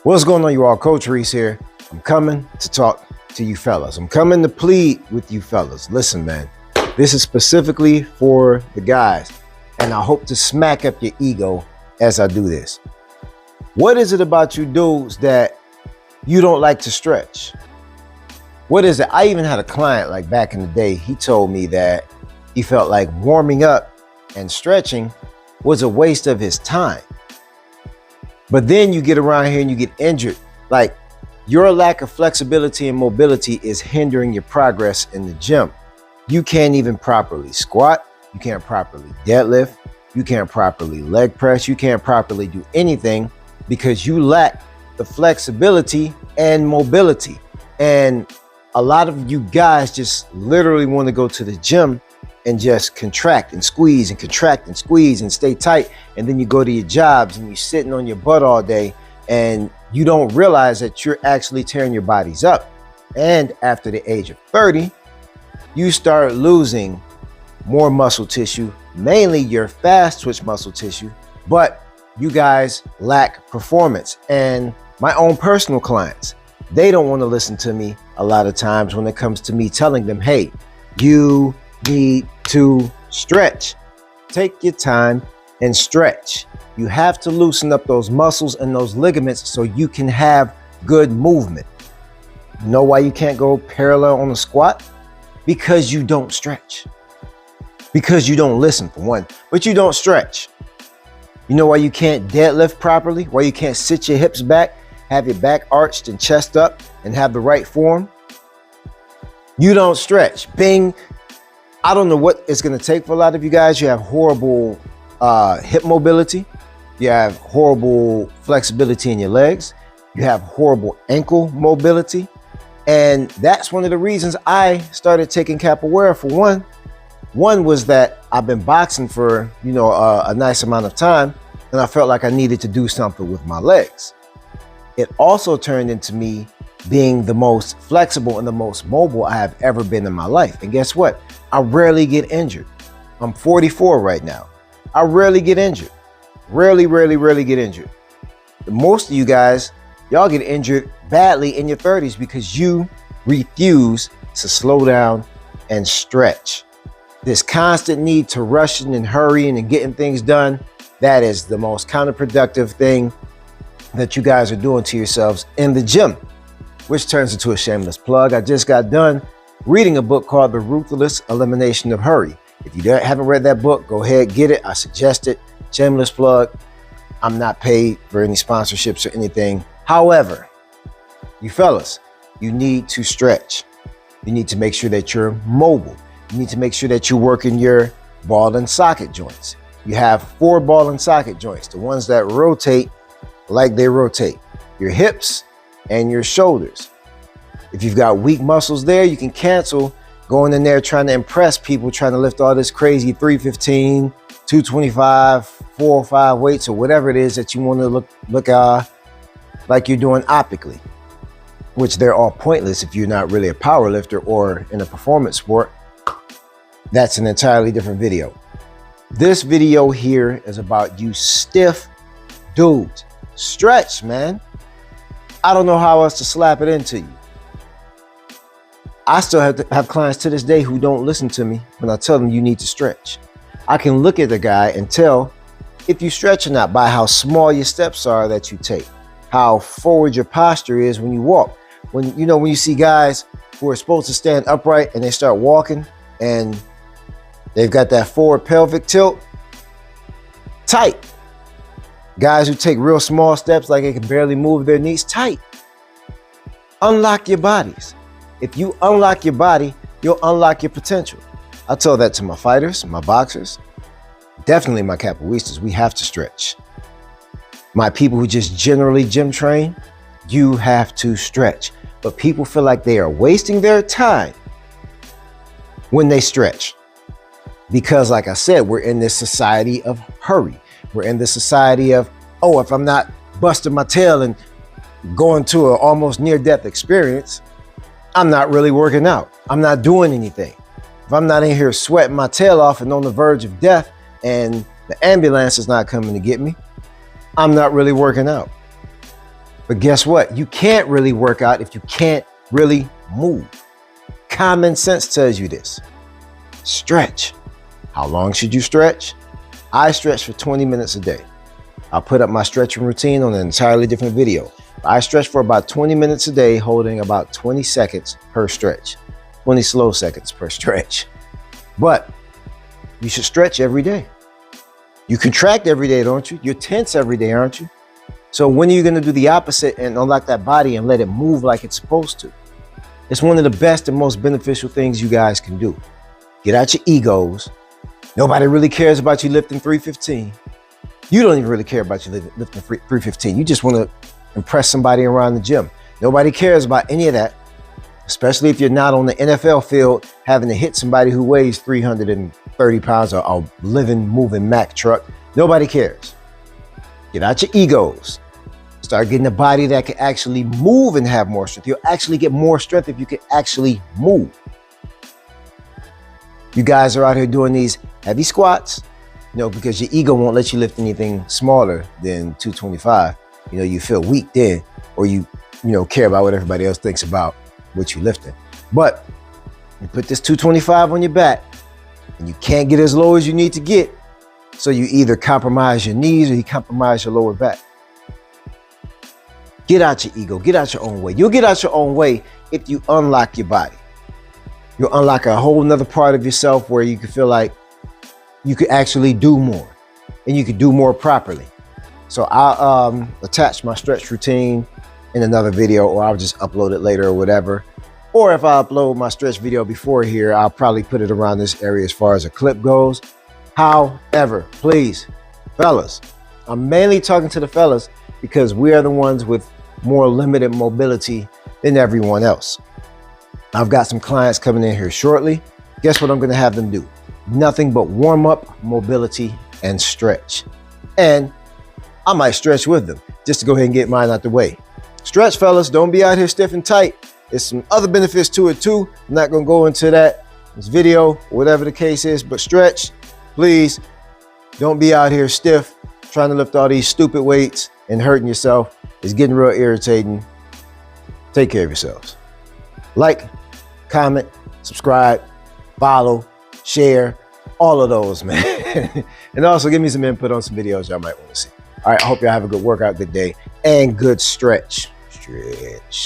What's going on, you all? Coach Reese here. I'm coming to talk to you fellas. I'm coming to plead with you fellas. Listen, man, this is specifically for the guys, and I hope to smack up your ego as I do this. What is it about you dudes that you don't like to stretch? What is it? I even had a client like back in the day. He told me that he felt like warming up and stretching was a waste of his time. But then you get around here and you get injured. Like, your lack of flexibility and mobility is hindering your progress in the gym. You can't even properly squat. You can't properly deadlift. You can't properly leg press. You can't properly do anything because you lack the flexibility and mobility. And a lot of you guys just literally want to go to the gym and just contract and squeeze and contract and squeeze and stay tight. And then you go to your jobs and you're sitting on your butt all day and you don't realize that you're actually tearing your bodies up. And after the age of 30, you start losing more muscle tissue, mainly your fast twitch muscle tissue, but you guys lack performance. And my own personal clients, they don't want to listen to me a lot of times when it comes to me telling them, hey, you need to stretch. Take your time and stretch. You have to loosen up those muscles and those ligaments so you can have good movement. You know why you can't go parallel on a squat? Because you don't stretch. Because you don't listen, for one, but you don't stretch. You know why you can't deadlift properly? Why you can't sit your hips back, have your back arched and chest up and have the right form? You don't stretch. Bing. I don't know what it's going to take for a lot of you guys. You have horrible hip mobility. You have horrible flexibility in your legs. You have horrible ankle mobility. And that's one of the reasons I started taking capoeira. For one. One was that I've been boxing for, a nice amount of time, and I felt like I needed to do something with my legs. It also turned into me being the most flexible and the most mobile I have ever been in my life. And guess what? I rarely get injured. I'm 44 right now. I rarely get injured. Rarely get injured. Most of you guys, y'all get injured badly in your 30s because you refuse to slow down and stretch. This constant need to rushing and hurrying and getting things done, that is the most counterproductive thing that you guys are doing to yourselves in the gym, which turns into a shameless plug. I just got done reading a book called The Ruthless Elimination of Hurry. If you haven't read that book, go ahead, get it. I suggest it. Shameless plug. I'm not paid for any sponsorships or anything. However, you fellas, you need to stretch. You need to make sure that you're mobile. You need to make sure that you're working your ball and socket joints. You have 4 ball and socket joints, the ones that rotate like they rotate. Your hips and your shoulders. If you've got weak muscles there, you can cancel going in there trying to impress people, trying to lift all this crazy 315, 225, 405 weights, or whatever it is that you want to look like you're doing optically, which they're all pointless if you're not really a power lifter or in a performance sport. That's an entirely different video. This video here is about you stiff dudes. Stretch, man. I don't know how else to slap it into you. I still have clients to this day who don't listen to me when I tell them you need to stretch. I can look at the guy and tell if you stretch or not by how small your steps are that you take, how forward your posture is when you walk. When you see guys who are supposed to stand upright and they start walking and they've got that forward pelvic tilt, tight. Guys who take real small steps like they can barely move their knees, tight. Unlock your bodies. If you unlock your body, you'll unlock your potential. I tell that to my fighters, my boxers, definitely my capoeiristas. We have to stretch. My people who just generally gym train, you have to stretch. But people feel like they are wasting their time when they stretch. Because like I said, we're in this society of hurry. We're in this society of, if I'm not busting my tail and going to an almost near-death experience, I'm not really working out. I'm not doing anything. If I'm not in here sweating my tail off and on the verge of death and the ambulance is not coming to get me, I'm not really working out. But guess what? You can't really work out if you can't really move. Common sense tells you this. Stretch. How long should you stretch? I stretch for 20 minutes a day. I'll put up my stretching routine on an entirely different video. I stretch for about 20 minutes a day, holding about 20 seconds per stretch. 20 slow seconds per stretch. But you should stretch every day. You contract every day, don't you? You're tense every day, aren't you? So when are you going to do the opposite and unlock that body and let it move like it's supposed to? It's one of the best and most beneficial things you guys can do. Get out your egos. Nobody really cares about you lifting 315. You don't even really care about you lifting 315. You just want to impress somebody around the gym. Nobody cares about any of that, especially if you're not on the NFL field having to hit somebody who weighs 330 pounds or a living, moving Mack truck. Nobody cares. Get out your egos. Start getting a body that can actually move and have more strength. You'll actually get more strength if you can actually move. You guys are out here doing these heavy squats, because your ego won't let you lift anything smaller than 225. You feel weak then, or you care about what everybody else thinks about what you're lifting. But you put this 225 on your back and you can't get as low as you need to get. So you either compromise your knees or you compromise your lower back. Get out your ego, get out your own way. You'll get out your own way if you unlock your body. You'll unlock a whole nother part of yourself where you can feel like you could actually do more and you could do more properly. So I'll attach my stretch routine in another video, or I'll just upload it later or whatever. Or if I upload my stretch video before here, I'll probably put it around this area as far as a clip goes. However, please, fellas, I'm mainly talking to the fellas because we are the ones with more limited mobility than everyone else. I've got some clients coming in here shortly. Guess what I'm going to have them do? Nothing but warm up, mobility, and stretch. And I might stretch with them just to go ahead and get mine out the way. Stretch, fellas. Don't be out here stiff and tight. There's some other benefits to it too. I'm not going to go into that in this video, whatever the case is, but stretch, please. Don't be out here stiff, trying to lift all these stupid weights and hurting yourself. It's getting real irritating. Take care of yourselves. Like, comment, subscribe, follow, share, all of those, man. And also give me some input on some videos y'all might want to see. All right, I hope y'all have a good workout, good day, and good stretch. Stretch.